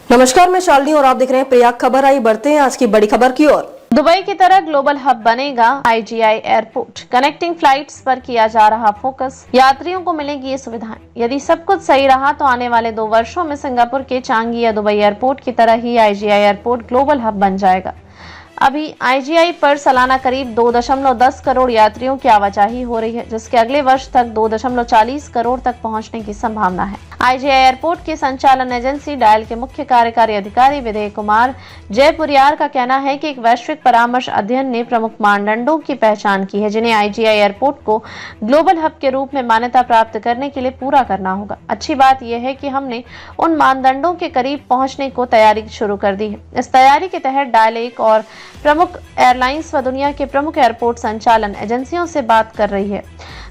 नमस्कार, मैं शालिनी और आप देख रहे हैं प्रयाग खबर। आई बढ़ते हैं आज की बड़ी खबर की ओर। दुबई की तरह ग्लोबल हब बनेगा IGI एयरपोर्ट। कनेक्टिंग फ्लाइट्स पर किया जा रहा फोकस, यात्रियों को मिलेगी ये सुविधाएं। यदि सब कुछ सही रहा तो आने वाले 2 वर्षों में सिंगापुर के चांगी या दुबई एयरपोर्ट की तरह ही IGI एयरपोर्ट ग्लोबल हब बन जाएगा। अभी IGI पर सालाना करीब 2.10 करोड़ यात्रियों की आवाजाही हो रही है, जिसके अगले वर्ष तक 2.40 करोड़ तक पहुंचने की संभावना है। IGI एयरपोर्ट की संचालन एजेंसी डायल के मुख्य कार्यकारी अधिकारी विजय कुमार जयपुरियार का कहना है कि एक वैश्विक परामर्श अध्ययन ने प्रमुख मानदंडों की पहचान की है, जिन्हें IGI एयरपोर्ट को ग्लोबल हब के रूप में मान्यता प्राप्त करने के लिए पूरा करना होगा। अच्छी बात यह है कि हमने उन मानदंडों के करीब पहुंचने को तैयारी शुरू कर दी है। इस तैयारी के तहत डायल एक और प्रमुख एयरलाइंस व दुनिया के प्रमुख एयरपोर्ट संचालन एजेंसियों से बात कर रही है।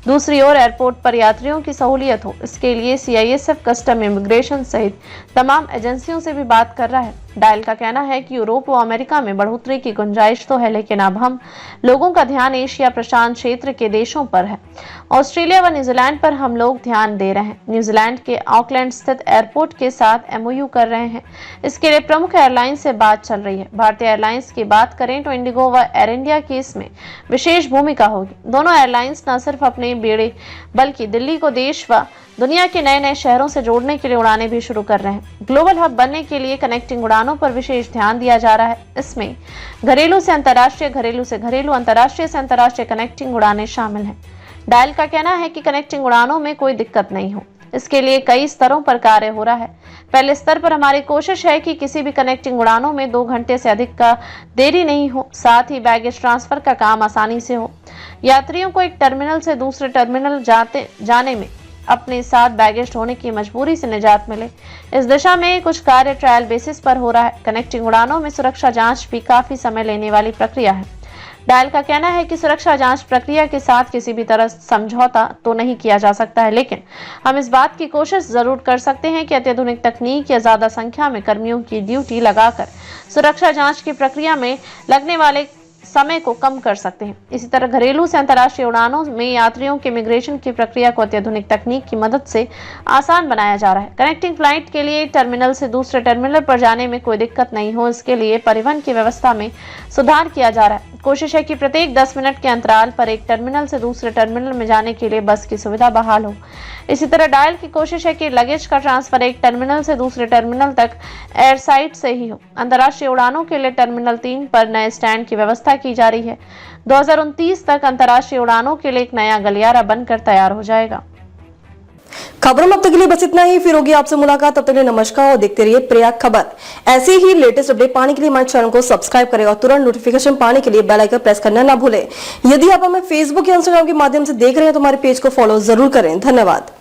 दूसरी ओर एयरपोर्ट पर यात्रियों की सहूलियत हो, इसके लिए CISF, कस्टम, इमिग्रेशन सहित तमाम एजेंसियों से भी बात कर रहा है। डायल का कहना है कि यूरोप व अमेरिका में बढ़ोतरी की गुंजाइश तो है, लेकिन अब हम लोगों का ध्यान एशिया प्रशांत क्षेत्र के देशों पर है। ऑस्ट्रेलिया व न्यूजीलैंड पर हम लोग ध्यान दे रहे हैं। न्यूजीलैंड के ऑकलैंड स्थित एयरपोर्ट के साथ MOU कर रहे हैं। इसके लिए प्रमुख एयरलाइंस से बात चल रही है। भारतीय एयरलाइंस की बात करें तो इंडिगो व एयर इंडिया की इसमें विशेष भूमिका होगी। दोनों एयरलाइंस न सिर्फ अपने बेड़े बल्कि दिल्ली को देश व दुनिया के नए शहरों से जोड़ने के लिए उड़ानें भी शुरू कर रहे हैं। ग्लोबल हब बनने के लिए कनेक्टिंग उड़ानों पर विशेष ध्यान दिया जा रहा है। इसमें घरेलू से अंतर्राष्ट्रीय, घरेलू से घरेलू, अंतर्राष्ट्रीय से अंतर्राष्ट्रीय कनेक्टिंग उड़ानें शामिल हैं। डायल का कहना है कि कनेक्टिंग उड़ानों में कोई दिक्कत नहीं हो, इसके लिए कई स्तरों पर कार्य हो रहा है। पहले स्तर पर हमारी कोशिश है कि किसी भी कनेक्टिंग उड़ानों में 2 घंटे से अधिक का देरी नहीं हो, साथ ही बैगेज ट्रांसफर का काम आसानी से हो। यात्रियों को एक टर्मिनल से दूसरे टर्मिनल जाने में अपने साथ बैगेज ढोने की मजबूरी से निजात मिले। इस दिशा में कुछ कार्य ट्रायल बेसिस पर हो रहा है। कनेक्टिंग उड़ानों में सुरक्षा जांच भी काफी समय लेने वाली प्रक्रिया है। डायल का कहना है कि सुरक्षा जांच प्रक्रिया के साथ किसी भी तरह समझौता तो नहीं किया जा सकता है, लेकिन हम इस बात की कोशिश जरूर कर सकते हैं कि अत्याधुनिक तकनीक या ज्यादा संख्या में कर्मियों की ड्यूटी लगाकर सुरक्षा जांच की प्रक्रिया में लगने वाले समय को कम कर सकते हैं। इसी तरह घरेलू से अंतर्राष्ट्रीय उड़ानों में यात्रियों के इमिग्रेशन की प्रक्रिया को अत्याधुनिक तकनीक की मदद से आसान बनाया जा रहा है। कनेक्टिंग फ्लाइट के लिए टर्मिनल से दूसरे टर्मिनल पर जाने में कोई दिक्कत नहीं हो, इसके लिए परिवहन की व्यवस्था में सुधार किया जा रहा है। कोशिश है कि प्रत्येक 10 मिनट के अंतराल पर एक टर्मिनल से दूसरे टर्मिनल में जाने के लिए बस की सुविधा बहाल हो। इसी तरह डायल की कोशिश है कि लगेज का ट्रांसफर एक टर्मिनल से दूसरे टर्मिनल तक एयर साइड से ही हो। अंतर्राष्ट्रीय उड़ानों के लिए टर्मिनल 3 पर नए स्टैंड की व्यवस्था की जा रही है। 2029 तक अंतर्राष्ट्रीय उड़ानों के लिए एक नया गलियारा बनकर तैयार हो जाएगा। खबरों में अब तक के लिए बस इतना ही। फिर होगी आपसे मुलाकात, तब तक के लिए नमस्कार और देखते रहिए प्रयाग खबर। ऐसे ही लेटेस्ट अपडेट पाने के लिए हमारे चैनल को सब्सक्राइब करें और तुरंत नोटिफिकेशन पाने के लिए बेल आइकन प्रेस करना ना भूलें। यदि आप हमें फेसबुक या इंस्टाग्राम के माध्यम से देख रहे हैं तो हमारे पेज को फॉलो जरूर करें। धन्यवाद।